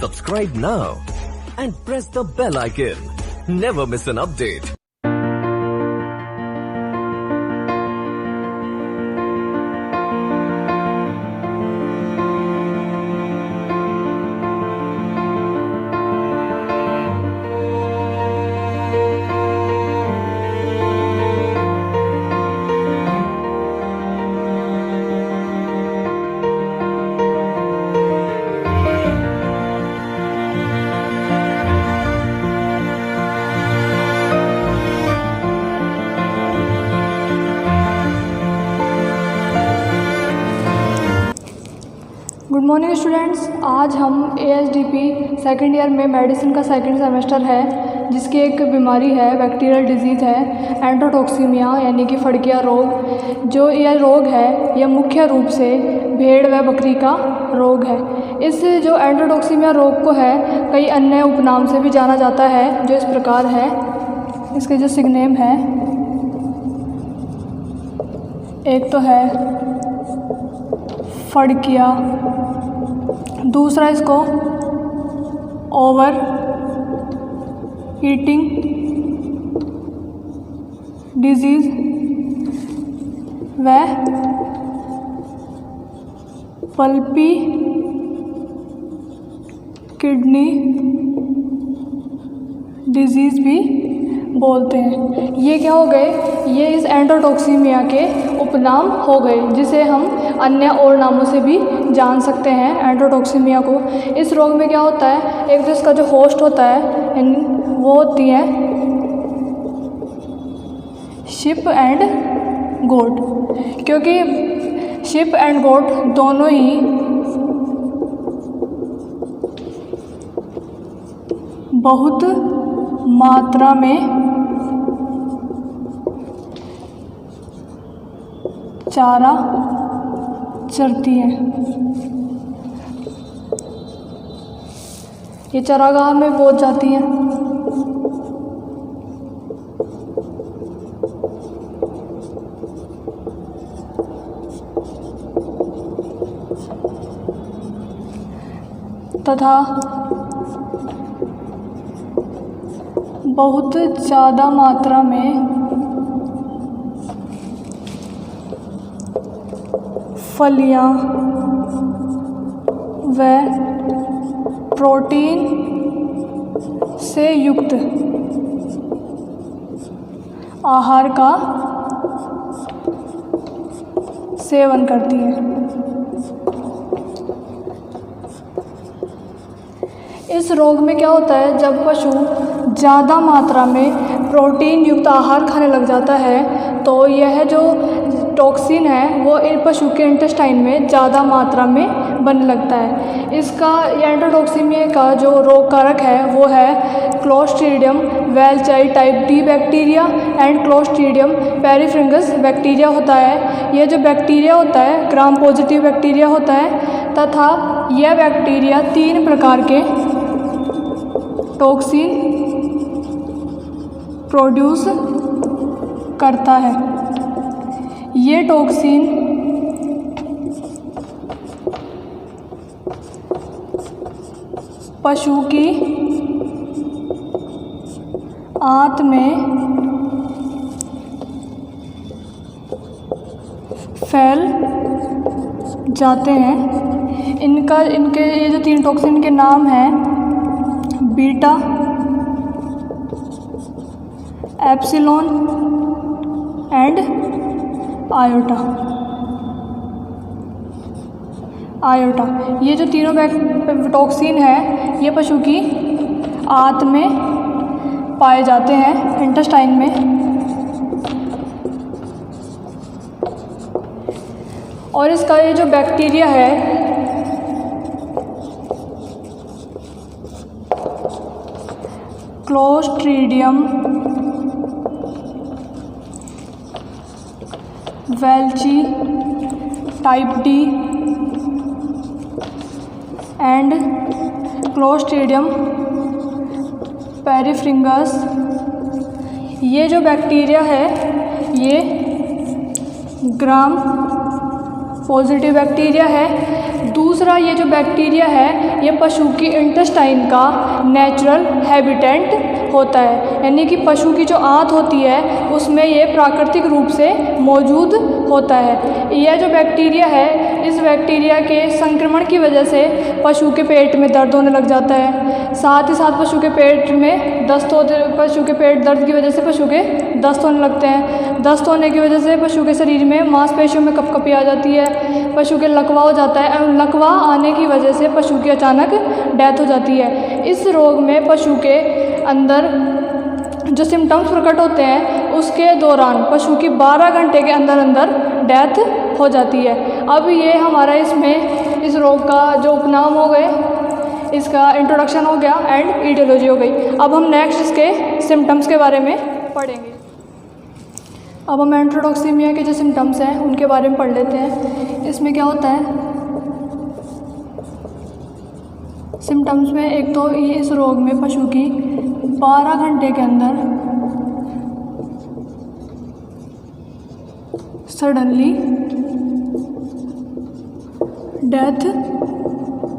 Subscribe now and press the bell icon. Never miss an update. Good morning students. आज हम ASDP second year में medicine का second semester है, जिसकी एक बीमारी है, बैक्टीरियल डिजीज़ है एंटरोटॉक्सीमिया यानी कि फड़किया रोग। जो यह रोग है यह मुख्य रूप से भेड़ व बकरी का रोग है। इस जो एंटरोटॉक्सीमिया रोग को है कई अन्य उपनाम से भी जाना जाता है, जो इस प्रकार है। इसके जो सिग्नेम है, एक तो है फड़किया, दूसरा इसको ओवर ईटिंग डिजीज़ व पल्पी किडनी डिजीज़ भी बोलते हैं। ये क्या हो गए, ये इस एंटरोटॉक्सीमिया के उपनाम हो गए, जिसे हम अन्य और नामों से भी जान सकते हैं एंटरोटॉक्सीमिया को। इस रोग में क्या होता है, एक तो इसका जो होस्ट होता है वो होती है शिप एंड गोट, क्योंकि शिप एंड गोट दोनों ही बहुत मात्रा में चारा चरती हैं। ये चरागाह में पहुंच जाती हैं। तथा बहुत ज़्यादा मात्रा में फलियां व प्रोटीन से युक्त आहार का सेवन करती है। इस रोग में क्या होता है, जब पशु ज़्यादा मात्रा में प्रोटीन युक्त आहार खाने लग जाता है तो यह जो टॉक्सिन है वो पशु के इंटेस्टाइन में ज़्यादा मात्रा में बनने लगता है। इसका एंटरोटॉक्सीमिया का जो रोग कारक है वो है Clostridium welchii type D bacteria and Clostridium perfringens bacteria होता है। यह जो बैक्टीरिया होता है ग्राम पॉजिटिव बैक्टीरिया होता है, तथा यह बैक्टीरिया 3 प्रकार के टॉक्सिन प्रोड्यूस करता है। ये टॉक्सिन पशु की आंत में फैल जाते हैं। इनके ये जो 3 टॉक्सिन के नाम हैं बीटा, एप्सिलॉन एंड आयोटा। ये जो तीनों टॉक्सिन है ये पशु की आंत में पाए जाते हैं, इंटेस्टाइन में। और इसका ये जो बैक्टीरिया है Clostridium welchii type D and Clostridium perfringens, ये जो बैक्टीरिया है ये ग्राम पॉजिटिव बैक्टीरिया है। दूसरा दूसरा, ये जो बैक्टीरिया है ये पशु की इंटेस्टाइन का नेचुरल हैबिटेट होता है, यानी कि पशु की जो आंत होती है उसमें ये प्राकृतिक रूप से मौजूद होता है। यह जो बैक्टीरिया है, इस बैक्टीरिया के संक्रमण की वजह से पशु के पेट में दर्द होने लग जाता है। साथ ही साथ पशु के पेट में पशु के पेट दर्द की वजह से पशु के दस्त होने लगते हैं। दस्त होने की वजह से पशु के शरीर में मांसपेशियों में कपकपी आ जाती है, पशु के लकवा हो जाता है और लकवा आने की वजह से पशु की अचानक डेथ हो जाती है। इस रोग में पशु के अंदर जो सिम्टम्स प्रकट होते हैं उसके दौरान पशु की 12 घंटे के अंदर अंदर डेथ हो जाती है। अब ये हमारा इसमें इस रोग का जो उपनाम हो गए, इसका इंट्रोडक्शन हो गया एंड ईटियोलॉजी हो गई। अब हम नेक्स्ट इसके सिम्टम्स के बारे में पढ़ेंगे। अब हम एंट्रोटॉक्सीमिया के जो सिम्टम्स हैं उनके बारे में पढ़ लेते हैं। इसमें क्या होता है सिम्टम्स में, एक तो ये इस रोग में पशु की 12 घंटे के अंदर सडनली डेथ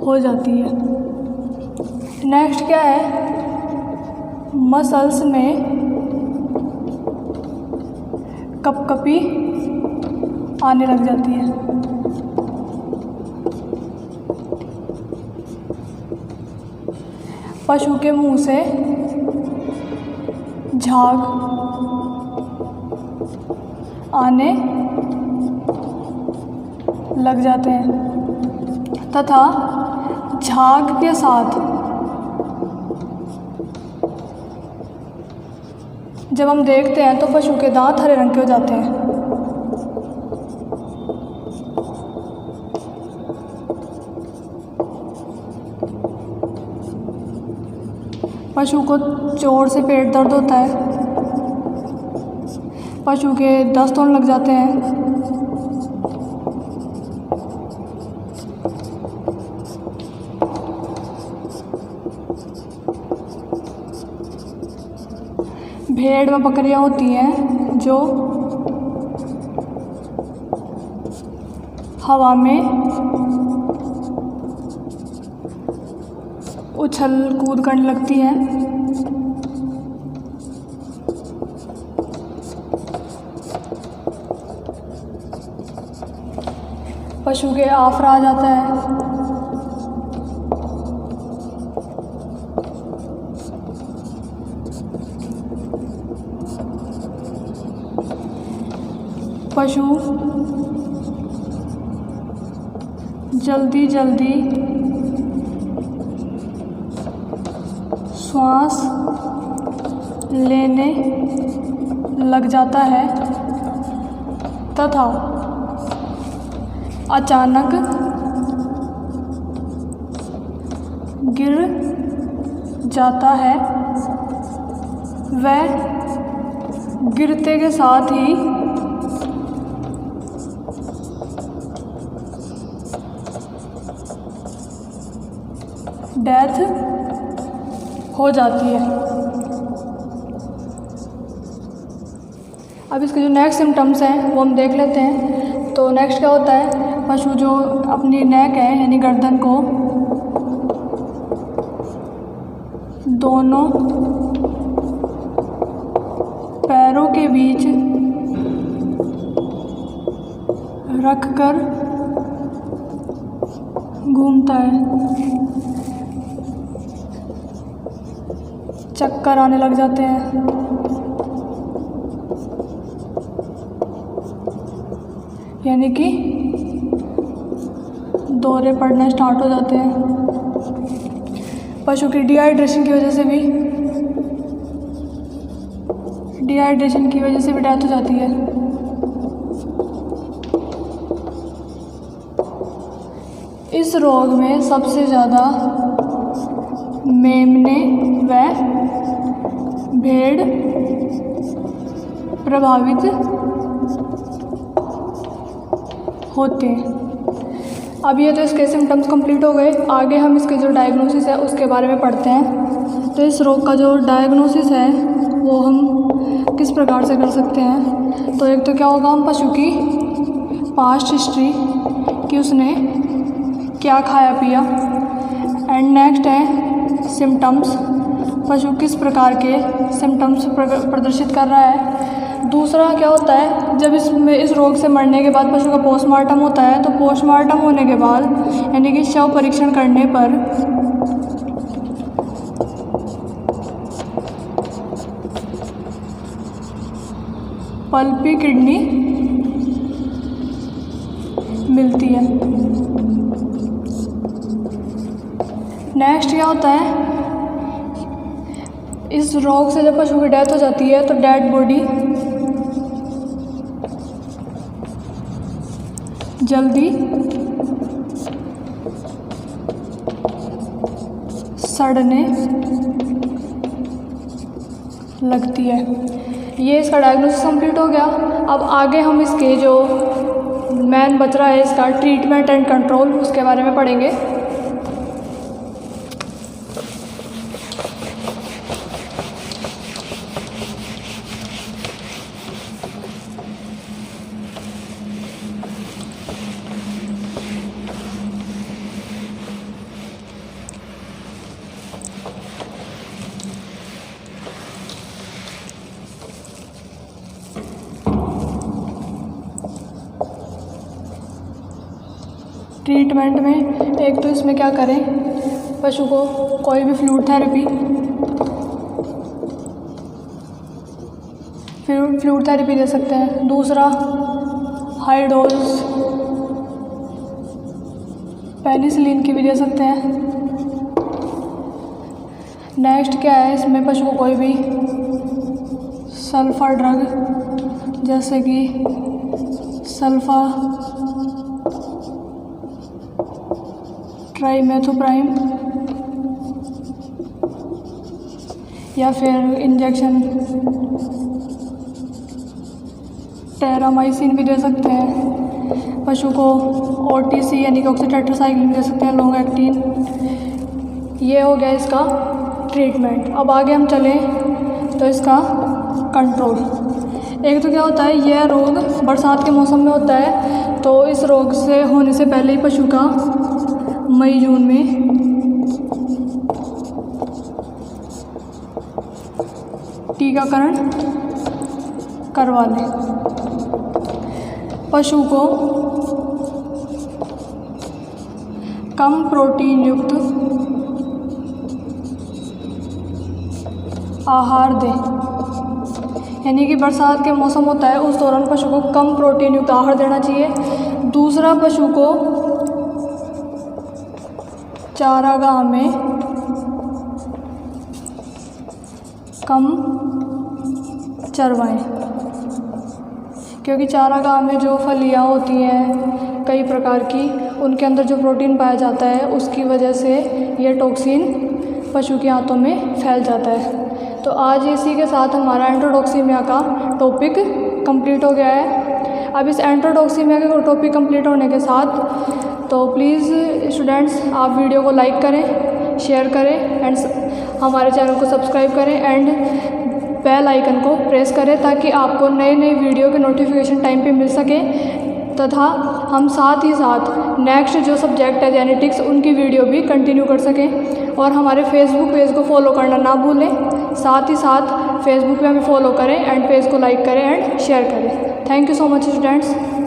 हो जाती है। नेक्स्ट क्या है, मसल्स में कपकपी आने लग जाती है। पशु के मुंह से झाग आने लग जाते हैं तथा झाग के साथ जब हम देखते हैं तो पशु के दांत हरे रंग के हो जाते हैं। पशु को चोट से पेट दर्द होता है, पशु के दस्त होने लग जाते हैं, भेड़ में बकरियां होती हैं जो हवा में उछल कूद करने लगती हैं। पशु के आफरा आ जाता है। पशु जल्दी जल्दी श्वास लेने लग जाता है तथा अचानक गिर जाता है। वह गिरते के साथ ही डेथ हो जाती है। अब इसके जो नेक्स्ट सिम्टम्स हैं वो हम देख लेते हैं। तो नेक्स्ट क्या होता है, पशु जो अपनी नेक है यानी गर्दन को दोनों पैरों के बीच रखकर घूमता है, चक्कर आने लग जाते हैं, यानी कि दौरे पड़ना स्टार्ट हो जाते हैं। पशु की डिहाइड्रेशन की वजह से भी डेथ हो जाती है। इस रोग में सबसे ज़्यादा मेमने व भेड़ प्रभावित होते हैं। अब ये तो इसके सिम्टम्स कंप्लीट हो गए। आगे हम इसके जो डायग्नोसिस है उसके बारे में पढ़ते हैं। तो इस रोग का जो डायग्नोसिस है वो हम किस प्रकार से कर सकते हैं। तो एक तो क्या होगा, हम पशु की पास्ट हिस्ट्री कि उसने क्या खाया पिया। एंड नेक्स्ट है सिम्टम्स, पशु किस प्रकार के सिम्टम्स प्रदर्शित कर रहा है। दूसरा क्या होता है, जब इस रोग से मरने के बाद पशु का पोस्टमार्टम होता है, तो पोस्टमार्टम होने के बाद यानी कि शव परीक्षण करने पर पल्पी किडनी मिलती है। नेक्स्ट क्या होता है, इस रोग से जब पशु की डेथ हो जाती है तो डेड बॉडी जल्दी सड़ने लगती है। ये इसका डायग्नोसिस कंप्लीट हो गया। अब आगे हम इसके जो मेन बच रहा है इसका ट्रीटमेंट एंड कंट्रोल, उसके बारे में पढ़ेंगे। ट्रीटमेंट में एक तो इसमें क्या करें, पशु को कोई भी फ्लूइड थेरेपी दे सकते हैं। दूसरा हाई डोज पेनिसिलिन की भी दे सकते हैं। नेक्स्ट क्या है, इसमें पशु को कोई भी सल्फा ड्रग जैसे कि सल्फा ट्राइमेथोप्राइम या फिर इंजेक्शन टेरामाइसिन भी दे सकते हैं। पशु को ओटीसी यानी कि ऑक्सीटेट्रासाइक्लिन दे सकते हैं, लॉन्ग एक्टिन। ये हो गया इसका ट्रीटमेंट। अब आगे हम चलें तो इसका कंट्रोल। एक तो क्या होता है, यह रोग बरसात के मौसम में होता है, तो इस रोग से होने से पहले ही पशु का मई जून में टीकाकरण करवा लें। पशु को कम प्रोटीन युक्त आहार दें, यानी कि बरसात के मौसम होता है, उस दौरान पशु को कम प्रोटीन युक्त आहार देना चाहिए। दूसरा, पशु को चारागाह में कम चरवाएं, क्योंकि चारागाह में जो फलियाँ होती हैं कई प्रकार की, उनके अंदर जो प्रोटीन पाया जाता है उसकी वजह से ये टॉक्सिन पशु के आंतों में फैल जाता है। तो आज इसी के साथ हमारा एंटरोटॉक्सीमिया का टॉपिक कंप्लीट हो गया है। अब इस एंटरोटॉक्सीमिया के टॉपिक कंप्लीट होने के साथ तो प्लीज़ स्टूडेंट्स आप वीडियो को लाइक करें, शेयर करें एंड हमारे चैनल को सब्सक्राइब करें एंड बेल आइकन को प्रेस करें, ताकि आपको नए नए वीडियो के नोटिफिकेशन टाइम पे मिल सके। तथा हम साथ ही साथ नेक्स्ट जो सब्जेक्ट है जेनेटिक्स, उनकी वीडियो भी कंटिन्यू कर सकें। और हमारे फेसबुक पेज को फॉलो करना ना भूलें। साथ ही साथ फेसबुक पे हमें फॉलो करें एंड पेज को लाइक करें एंड शेयर करें। Thank you so much students.